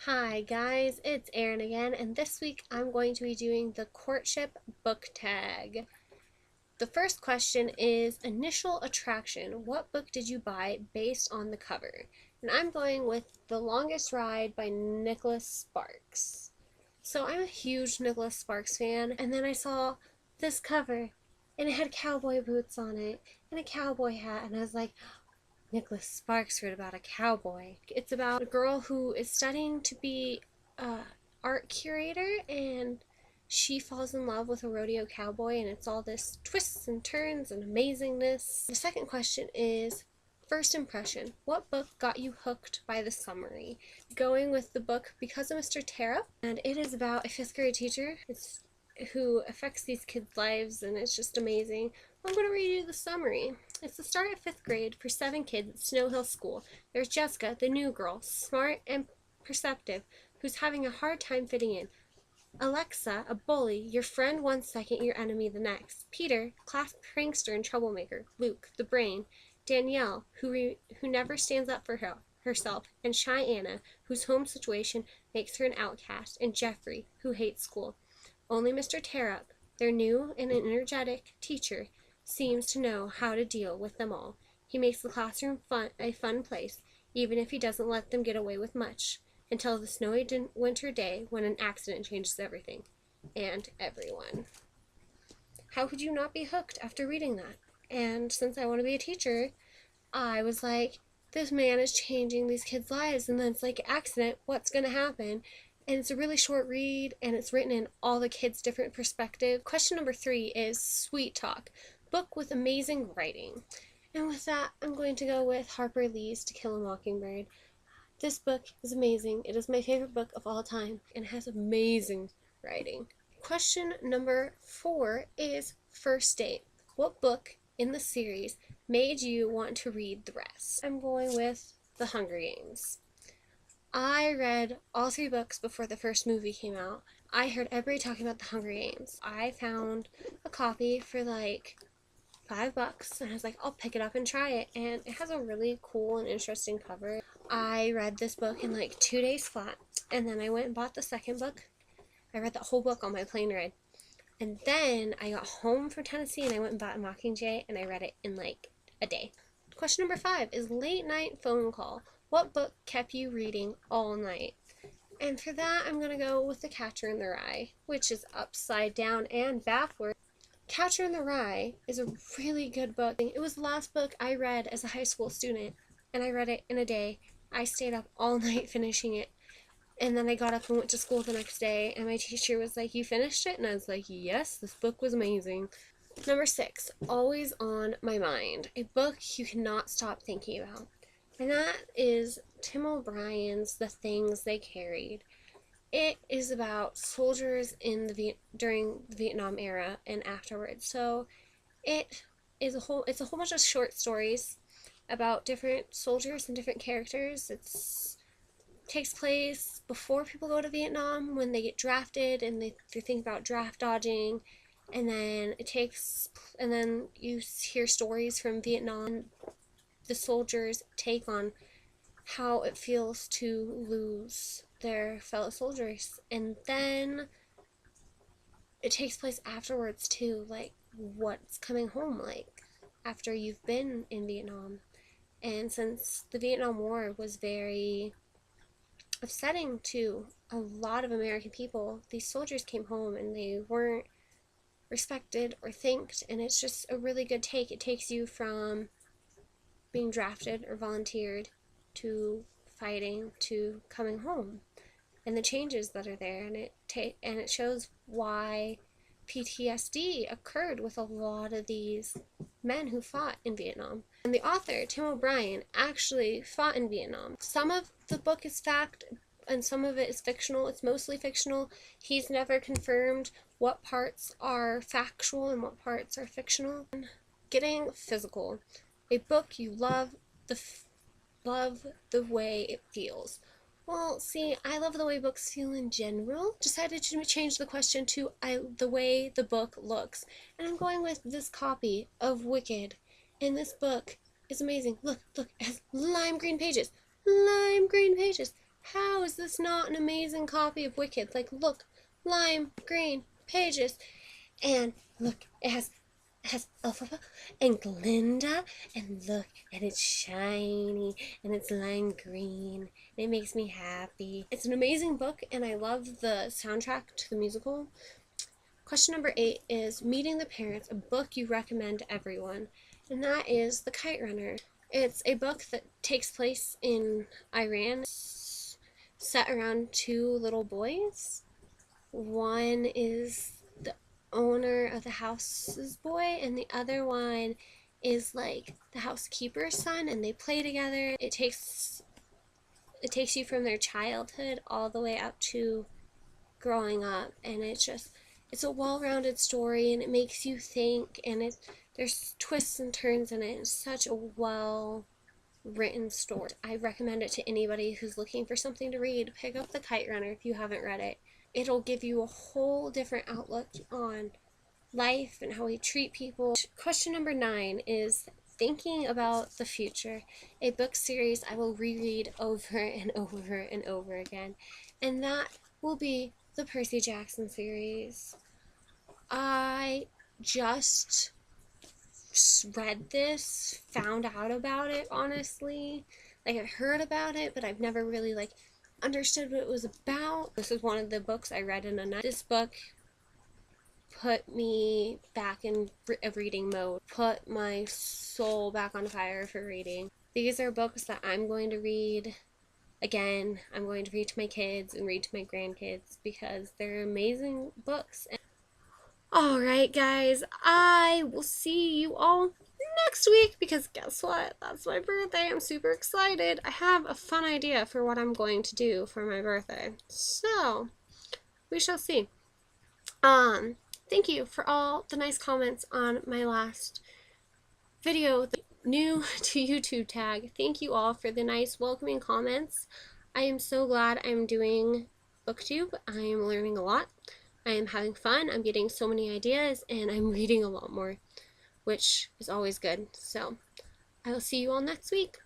Hi guys, it's Erin again, and this week I'm going to be doing the Courtship Book Tag. The first question is initial attraction. What book did you buy based on the cover? And I'm going with The Longest Ride by Nicholas Sparks. So I'm a huge Nicholas Sparks fan, and then I saw this cover, and it had cowboy boots on it, and a cowboy hat, and I was like, Nicholas Sparks wrote about a cowboy. It's about a girl who is studying to be a art curator, and she falls in love with a rodeo cowboy, and it's all this twists and turns and amazingness. The second question is first impression. What book got you hooked by the summary? Going with the book Because of Mr. Tara, and it is about a fifth grade teacher who affects these kids' lives, and it's just amazing. I'm going to read you the summary. It's the start of 5th grade for 7 kids at Snow Hill School. There's Jessica, the new girl, smart and perceptive, who's having a hard time fitting in. Alexa, a bully, your friend one second, your enemy the next. Peter, class prankster and troublemaker. Luke, the brain. Danielle, who never stands up for herself. And Shy Anna, whose home situation makes her an outcast. And Jeffrey, who hates school. Only Mr. Tearup, their new and energetic teacher, seems to know how to deal with them all. He makes the classroom a fun place, even if he doesn't let them get away with much, until the snowy winter day when an accident changes everything and everyone. How could you not be hooked after reading that? And since I want to be a teacher, I was like, this man is changing these kids' lives, and then it's like accident, what's going to happen? And it's a really short read, and it's written in all the kids' different perspectives. Question number 3 is Sweet Talk, book with amazing writing. And with that, I'm going to go with Harper Lee's To Kill a Mockingbird. This book is amazing. It is my favorite book of all time, and it has amazing writing. Question number 4 is First Date. What book in the series made you want to read the rest? I'm going with The Hunger Games. I read all 3 books before the first movie came out. I heard everybody talking about The Hunger Games. I found a copy for like $5, and I was like, I'll pick it up and try it. And it has a really cool and interesting cover. I read this book in like 2 days flat, and then I went and bought the second book. I read the whole book on my plane ride. And then I got home from Tennessee, and I went and bought Mockingjay, and I read it in like a day. Question number 5 is Late Night Phone Call. What book kept you reading all night? And for that, I'm going to go with The Catcher in the Rye, which is upside down and backward. Catcher in the Rye is a really good book. It was the last book I read as a high school student, and I read it in a day. I stayed up all night finishing it, and then I got up and went to school the next day, and my teacher was like, you finished it? And I was like, yes, this book was amazing. Number 6, always on my mind, a book you cannot stop thinking about. And that is Tim O'Brien's The Things They Carried. It is about soldiers during the Vietnam era and afterwards. So it's a whole bunch of short stories about different soldiers and different characters. It takes place before people go to Vietnam, when they get drafted and they think about draft dodging, and then you hear stories from Vietnam, the soldiers' take on how it feels to lose their fellow soldiers. And then it takes place afterwards too, like what's coming home like after you've been in Vietnam. And since the Vietnam War was very upsetting to a lot of American people, these soldiers came home and they weren't respected or thanked, and it's just a really good take. It takes you from being drafted or volunteered to fighting to coming home, and the changes that are there, and it shows why PTSD occurred with a lot of these men who fought in Vietnam. And the author, Tim O'Brien, actually fought in Vietnam. Some of the book is fact and some of it is fictional. It's mostly fictional. He's never confirmed what parts are factual and what parts are fictional. Getting physical. A book you love the way it feels. Well, see, I love the way books feel in general. Decided to change the question to the way the book looks. And I'm going with this copy of Wicked. And this book is amazing. Look, it has lime green pages. Lime green pages. How is this not an amazing copy of Wicked? Like, look, lime green pages, and look, it has Elphaba and Glinda, and look, and it's shiny, and it's lime green, and it makes me happy. It's an amazing book, and I love the soundtrack to the musical. Question number 8 is Meeting the Parents, a book you recommend to everyone, and that is The Kite Runner. It's a book that takes place in Iran, set around two little boys. One is the owner of the house's boy, and the other one is like the housekeeper's son, and they play together. It takes you from their childhood all the way up to growing up, and it's a well-rounded story, and it makes you think, and there's twists and turns in it. It's such a well written story. I recommend it to anybody who's looking for something to read. Pick up The Kite Runner if you haven't read it. It'll give you a whole different outlook on life and how we treat people. Question number 9 is Thinking About the Future, a book series I will reread over and over and over again, and that will be the Percy Jackson series. I just read this, found out about it, honestly. Like, I heard about it, but I've never really, like, understood what it was about. This is one of the books I read in a night. This book put me back in a reading mode, put my soul back on fire for reading. These are books that I'm going to read again. I'm going to read to my kids and read to my grandkids because they're amazing books. Alright, guys, I will see you all next week because guess what? That's my birthday. I'm super excited. I have a fun idea for what I'm going to do for my birthday. So, we shall see. Thank you for all the nice comments on my last video, the new to YouTube tag. Thank you all for the nice welcoming comments. I am so glad I'm doing BookTube. I am learning a lot. I am having fun. I'm getting so many ideas, and I'm reading a lot more, which is always good. So, I will see you all next week.